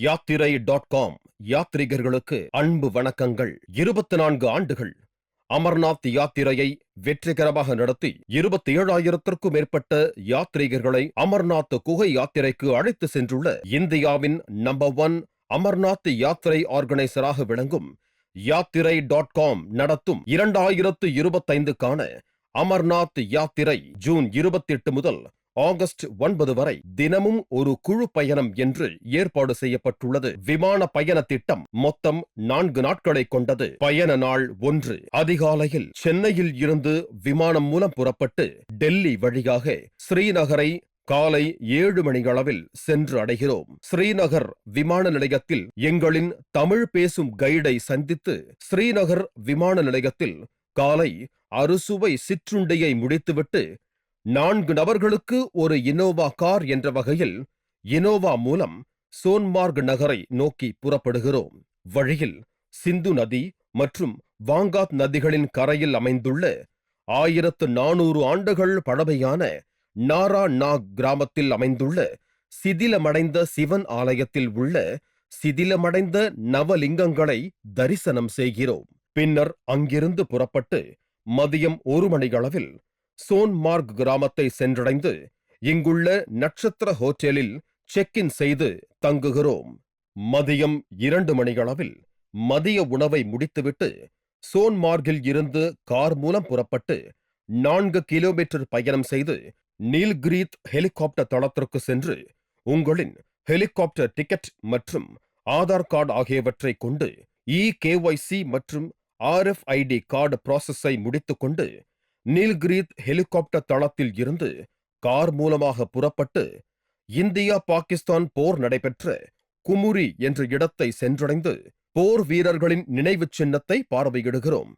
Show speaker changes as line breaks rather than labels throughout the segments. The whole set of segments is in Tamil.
யாத்திரை.com யாத்ரீகர்களுக்கு அன்பு வணக்கங்கள். 24 ஆண்டுகள் அமர்நாத் யாத்திரையை வெற்றிகரமாக நடத்தி 27,000க்கும் மேற்பட்ட யாத்ரீகர்களை அமர்நாத் குகை யாத்திரைக்கு அழைத்து சென்றுள்ள இந்தியாவின் நம்பர் 1 அமர்நாத் யாத்திரை ஆர்கனைசராக விளங்கும் யாத்திரை.com நடத்தும் 2025க்கான அமர்நாத் யாத்திரை ஜூன் 28 முதல் ஆகஸ்ட் 9 வரை தினமும் ஒரு குழு பயணம் என்று ஏற்பாடு செய்யப்பட்டுள்ளது. விமான பயண திட்டம் மொத்தம் 4 நாட்களை கொண்டது. பயண நாள் 1 அதிகாலையில் சென்னையில் இருந்து விமானம் மூலம் புறப்பட்டு டெல்லி வழியாக ஸ்ரீநகரை காலை 7 மணியளவில் சென்று அடைகிறோம். ஸ்ரீநகர் விமான நிலையத்தில் எங்களின் தமிழ் பேசும் கைடை சந்தித்து ஸ்ரீநகர் விமான நிலையத்தில் காலை அறுசுவை சிற்றுண்டியை முடித்துவிட்டு 4 நபர்களுக்கு ஒரு இனோவா கார் என்ற வகையில் இனோவா மூலம் சோன்மார்க் நகரை நோக்கி புறப்படுகிறோம். வழியில் சிந்து நதி மற்றும் வாங்காத் நதிகளின் கரையில் அமைந்துள்ள 1400 ஆண்டுகள் பழமையான நாரா நாக் கிராமத்தில் அமைந்துள்ள சிதிலமடைந்த சிவன் ஆலயத்தில் உள்ள சிதிலமடைந்த நவலிங்கங்களை தரிசனம் செய்கிறோம். பின்னர் அங்கிருந்து புறப்பட்டு மதியம் 1 மணியளவில் சோன்மார்க் கிராமத்தை சென்றடைந்து இங்குள்ள நட்சத்திர ஹோட்டலில் செக்-இன் செய்து தங்குகிறோம். மதியம் 2 மணியளவில் மதிய உணவை முடித்துவிட்டு சோன்மார்கில் இருந்து கார் மூலம் புறப்பட்டு 4 கிலோமீட்டர் பயணம் செய்து நீல்கிரீத் ஹெலிகாப்டர் தளத்திற்கு சென்று உங்களின் ஹெலிகாப்டர் டிக்கெட் மற்றும் ஆதார் கார்டு ஆகியவற்றை கொண்டு EKYC மற்றும் RFID கார்டு ப்ராசஸை முடித்துக்கொண்டு நீல்கிரீத் ஹெலிகாப்டர் தளத்தில் இருந்து கார் மூலமாக புறப்பட்டு இந்தியா பாகிஸ்தான் போர் நடைபெற்ற குமுரி என்ற இடத்தை சென்றடைந்து போர் வீரர்களின் நினைவு சின்னத்தை பார்வையிடுகிறோம்.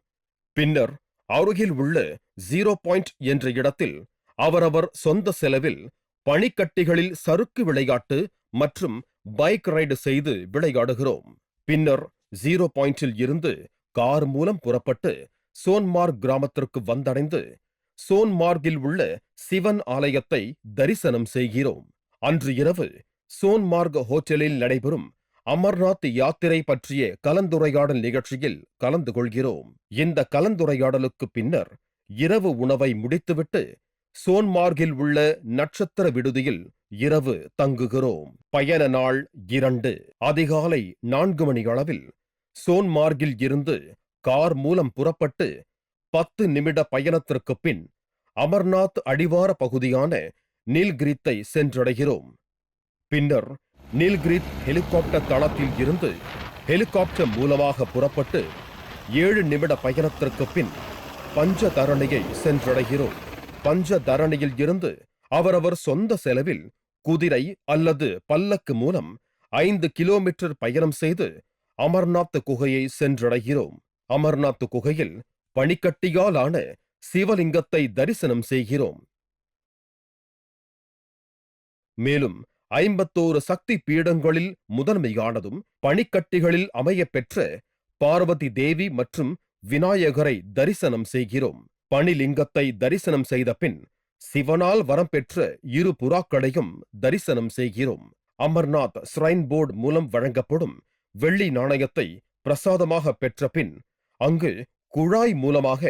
பின்னர் அருகில் உள்ள 0 பாயிண்ட் என்ற இடத்தில் அவரவர் சொந்த செலவில் பனிக்கட்டிகளில் சறுக்கு விளையாட்டு மற்றும் பைக் ரைடு செய்து விளையாடுகிறோம். பின்னர் 0 பாயிண்டில் இருந்து கார் மூலம் புறப்பட்டு சோன்மார்க் கிராமத்திற்கு வந்தடைந்து சோன்மார்கில் உள்ள சிவன் ஆலயத்தை தரிசனம் செய்கிறோம். அன்று இரவு சோன்மார்க் ஹோட்டலில் நடைபெறும் அமர்நாத் யாத்திரை பற்றிய கலந்துரையாடல் நிகழ்ச்சியில் கலந்து கொள்கிறோம். இந்த கலந்துரையாடலுக்கு பின்னர் இரவு உணவை முடித்துவிட்டு சோன்மார்கில் உள்ள நட்சத்திர விடுதியில் இரவு தங்குகிறோம். பயண நாள் 2 அதிகாலை 4 மணியளவில் சோன்மார்கில் இருந்து கார் மூலம் புறப்பட்டு 10 நிமிட பயணத்திற்கு பின் அமர்நாத் அடிவார பகுதியான நீல்கிரீத்தை சென்றடைகிறோம். பின்னர் நீல்கிரீத் ஹெலிகாப்டர் தளத்தில் இருந்து ஹெலிகாப்டர் மூலமாக புறப்பட்டு 7 நிமிட பயணத்திற்கு பின் பஞ்சதரணியை சென்றடைகிறோம். பஞ்சதரணியில் இருந்து அவரவர் சொந்த செலவில் குதிரை அல்லது பல்லக்கு மூலம் 5 கிலோமீட்டர் பயணம் செய்து அமர்நாத் குகையை சென்றடைகிறோம். அமர்நாத் குகையில் பனிக்கட்டியாலான சிவலிங்கத்தை தரிசனம் செய்கிறோம். மேலும் 51 சக்தி பீடங்களில் முதன்மையானதும் பனிக்கட்டிகளில் அமையப்பெற்ற பார்வதி தேவி மற்றும் விநாயகரை தரிசனம் செய்கிறோம். பனிலிங்கத்தை தரிசனம் செய்த பின் சிவனால் வரம் பெற்ற 2 புறாக்களையும் தரிசனம் செய்கிறோம். அமர்நாத் ஸ்ரைன் போர்டு மூலம் வழங்கப்படும் வெள்ளி நாணயத்தை பிரசாதமாக பெற்ற பின் அங்கு குழாய் மூலமாக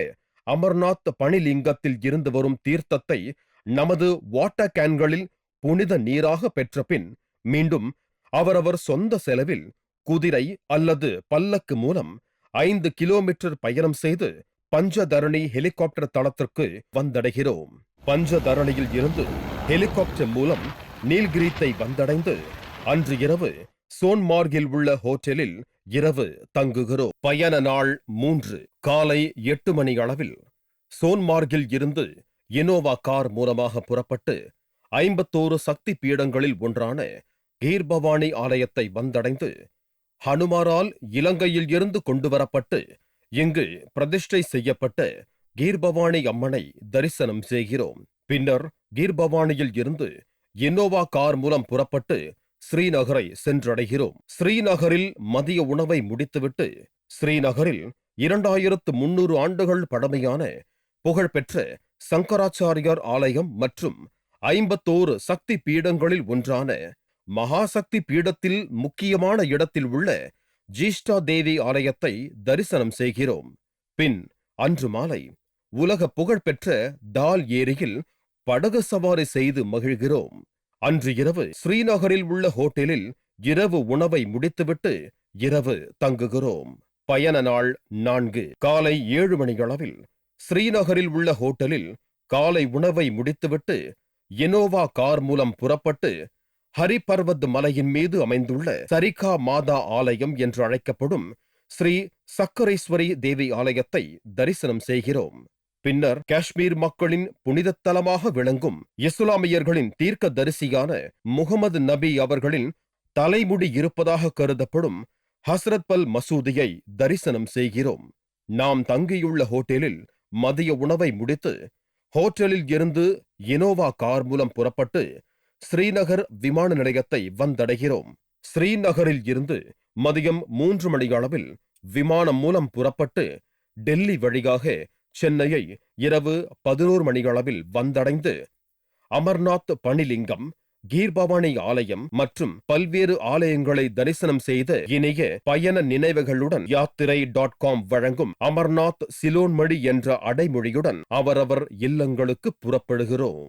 அமர்நாத் பனிலிங்கத்தில் இருந்து வரும் தீர்த்தத்தை நமது வாட்டர் கேன்களில் புனித நீராக பெற்ற பின் மீண்டும் அவரவர் சொந்த செலவில் குதிரை அல்லது பல்லக்கு மூலம் 5 கிலோமீட்டர் பயணம் செய்து பஞ்சதரணி ஹெலிகாப்டர் தளத்திற்கு வந்தடைகிறோம். பஞ்சதரணியில் இருந்து ஹெலிகாப்டர் மூலம் நீல்கிரீத்தை வந்தடைந்து அன்று இரவு சோன்மார்கில் உள்ள ஹோட்டலில் இரவு தங்குகிறோம். பயண நாள் 3 காலை 8 மணி அளவில் சோன்மார்கில் இருந்து இனோவா கார் மூலமாக புறப்பட்டு 51 சக்தி பீடங்களில் ஒன்றான கீர்பவானி ஆலயத்தை வந்தடைந்து ஹனுமாரால் இலங்கையில் இருந்து கொண்டுவரப்பட்டு இங்கு பிரதிஷ்டை செய்யப்பட்ட கீர்பவானி அம்மனை தரிசனம் செய்கிறோம். பின்னர் கீர்பவானியில் இருந்து இனோவா கார் மூலம் புறப்பட்டு ஸ்ரீநகரை சென்றடைகிறோம். ஸ்ரீநகரில் மதிய உணவை முடித்துவிட்டு ஸ்ரீநகரில் 2300 ஆண்டுகள் பழமையான புகழ்பெற்ற சங்கராச்சாரியார் ஆலயம் மற்றும் 51 சக்தி பீடங்களில் ஒன்றான மகாசக்தி பீடத்தில் முக்கியமான இடத்தில் உள்ள ஜீஷ்டா தேவி ஆலயத்தை தரிசனம் செய்கிறோம். பின் அன்று மாலை உலக புகழ்பெற்ற டால் ஏரியில் படகு சவாரி செய்து மகிழ்கிறோம். அன்று இரவு ஸ்ரீநகரில் உள்ள ஹோட்டலில் இரவு உணவை முடித்துவிட்டு இரவு தங்குகிறோம். பயண நாள் 4. காலை 7 மணியளவில் ஸ்ரீநகரில் உள்ள ஹோட்டலில் காலை உணவை முடித்துவிட்டு இனோவா கார் மூலம் புறப்பட்டு ஹரிபர்வத் மலையின் மீது அமைந்துள்ள சரிகா மாதா ஆலயம் என்று அழைக்கப்படும் ஸ்ரீ சக்கரேஸ்வரி தேவி ஆலயத்தை தரிசனம் செய்கிறோம். பின்னர் காஷ்மீர் மக்களின் புனித தலமாக விளங்கும் இஸ்லாமியர்களின் தீர்க்க தரிசியான முகமது நபி அவர்களின் தலைமுடி இருப்பதாக கருதப்படும் ஹஸ்ரத் பல் மசூதியை தரிசனம் செய்கிறோம். நாம் தங்கியுள்ள ஹோட்டலில் மதிய உணவை முடித்து ஹோட்டலில் இருந்து இனோவா கார் மூலம் புறப்பட்டு ஸ்ரீநகர் விமான நிலையத்தை வந்தடைகிறோம். ஸ்ரீநகரில் இருந்து மதியம் 3 மணி அளவில் விமானம் மூலம் புறப்பட்டு டெல்லி வழியாக சென்னையை இரவு 11 மணி அளவில் வந்தடைந்து அமர்நாத் பணிலிங்கம், கீர்பவானி ஆலயம் மற்றும் பல்வேறு ஆலயங்களை தரிசனம் செய்த இனிய பயண நினைவுகளுடன் யாத்திரை.com வழங்கும் அமர்நாத் சிலோன்மடி என்ற அடைமொழியுடன் அவரவர் இல்லங்களுக்கு புறப்படுகிறோம்.